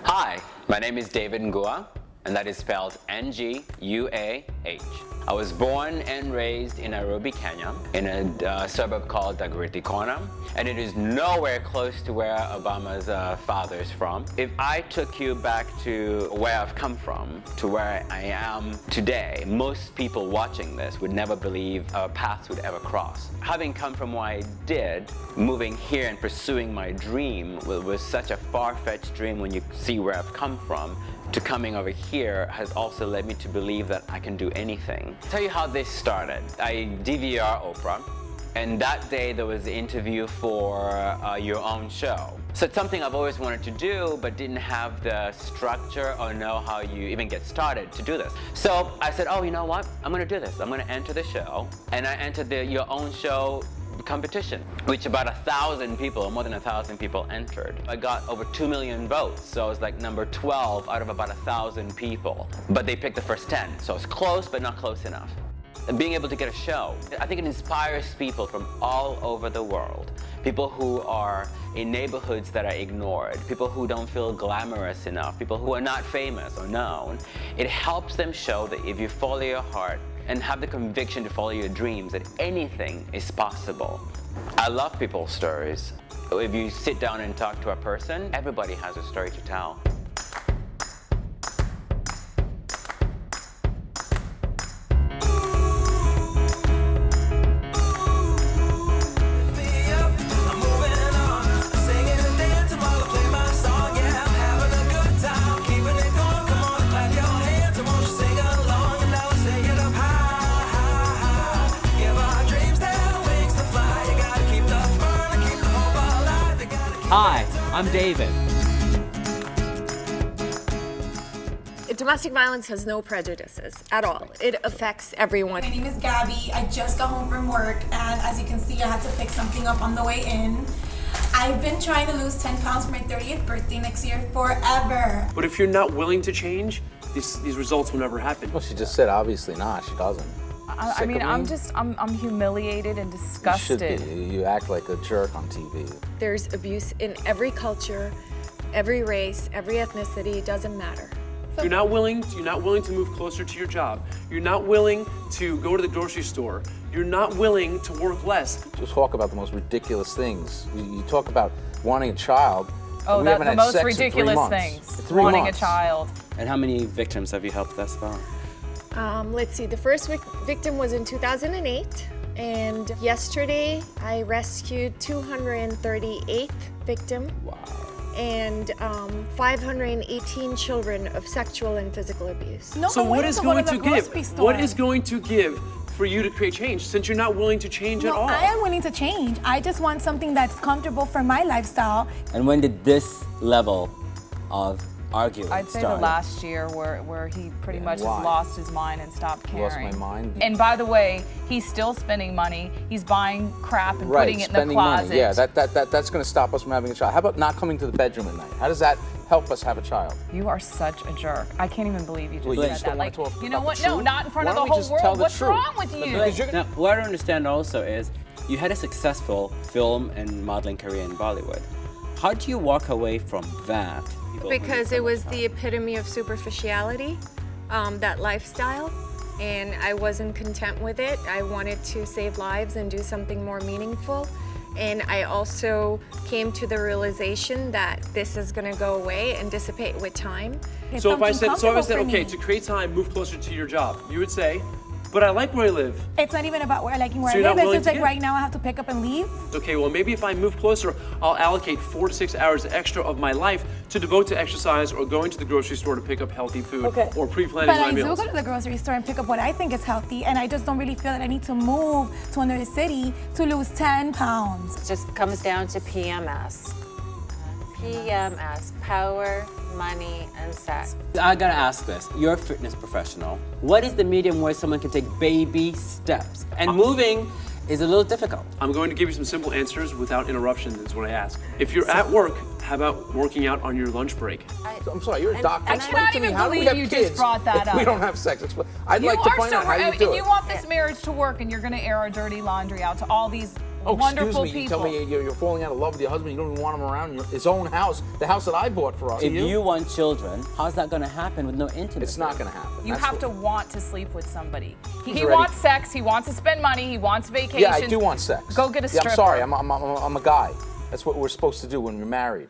Hi, my name is David Ngua, and that is spelled N-G-U-A-H. I was born and raised in Nairobi, Kenya, in a suburb called Dagoretti Corner, and it is nowhere close to where Obama's father is from. If I took you back to where I've come from, to where I am today, most people watching this would never believe our paths would ever cross. Having come from where I did, moving here and pursuing my dream was such a far-fetched dream when you see where I've come from, to coming over here has also led me to believe that I can do anything. I'll tell you how this started. I DVR Oprah, and that day there was an interview for your own show. So it's something I've always wanted to do, but didn't have the structure or know how you even get started to do this. So I said, oh, you know what? I'm gonna do this. I'm gonna enter the show. And I entered the Your Own Show competition, which about 1,000 people, or more than 1,000 people entered. I got over 2 million votes, so I was like number 12 out of about 1,000 people. But they picked the first 10, so it's close, but not close enough. And being able to get a show, I think it inspires people from all over the world. People who are in neighborhoods that are ignored, people who don't feel glamorous enough, people who are not famous or known. It helps them show that if you follow your heart and have the conviction to follow your dreams, that anything is possible. I love people's stories. If you sit down and talk to a person, everybody has a story to tell. Hi, I'm David. Domestic violence has no prejudices at all. It affects everyone. My name is Gabby. I just got home from work, and as you can see, I had to pick something up on the way in. I've been trying to lose 10 pounds for my 30th birthday next year forever. But if you're not willing to change, these results will never happen. Well, she just said obviously not. She doesn't. I mean, I'm humiliated and disgusted. You should be. You act like a jerk on TV. There's abuse in every culture, every race, every ethnicity. It doesn't matter. You're not willing to move closer to your job. You're not willing to go to the grocery store. You're not willing to work less. Just talk about the most ridiculous things. You talk about wanting a child. Oh, that's the most ridiculous things. Wanting a child. And how many victims have you helped thus far? Let's see, the first victim was in 2008, and yesterday I rescued 238th victim. Wow. And 518 children of sexual and physical abuse. No, So what is going to give? Store. What is going to give for you to create change, since you're not willing to change at all? I am willing to change. I just want something that's comfortable for my lifestyle. And when did this level of arguing I'd say start? the last year where he pretty much why? has lost his mind and stopped caring. Lost my mind. And by the way, he's still spending money. He's buying crap and Right, putting it in the spending closet. money. Yeah, that's going to stop us from having a child. How about not coming to the bedroom at night? How does that help us have a child? You are such a jerk. I can't even believe you just Well, you said just that. don't wanna Like, talk you know about what? the No, truth? not in front Why of the don't we whole just tell world. the What's truth? wrong with you? Because you're Now, what I don't understand also is you had a successful film and modeling career in Bollywood. How do you walk away from that? Because it was the epitome of superficiality, that lifestyle, and I wasn't content with it. I wanted to save lives and do something more meaningful. And I also came to the realization that this is gonna go away and dissipate with time. So if I said, okay, to create time, move closer to your job, you would say, but I like where I live. It's not even about where I liking where So I you're not live. It's willing just to like give? right now I have to pick up and leave. Okay, well maybe if I move closer, I'll allocate 4 to 6 hours extra of my life to devote to exercise or going to the grocery store to pick up healthy food or pre-planning But my I do meals. go to the grocery store and pick up what I think is healthy, and I just don't really feel that I need to move to another city to lose 10 pounds. It just comes down to PMS. PMS, power, money, and sex. I gotta ask this. You're a fitness professional. What is the medium where someone can take baby steps? And moving is a little difficult. I'm going to give you some simple answers without interruption, is what I ask. If you're at work, how about working out on your lunch break? I'm sorry, you're a doctor. I Explain cannot to me, even how do we believe have you just kids brought that if we up. don't have sex? I'd like to find out how you do and it. you want this marriage to work, and you're going to air our dirty laundry out to all these Oh, wonderful excuse me. You people. tell me you're falling out of love with your husband. You don't even want him around his own house, the house that I bought for us. If you want children, how's that going to happen with no intimacy? It's not going to happen. You That's have what- to want to sleep with somebody. He already- wants sex. He wants to spend money. He wants vacations. Yeah, I do want sex. Go get a Yeah, stripper. I'm sorry. I'm a guy. That's what we're supposed to do when we're married.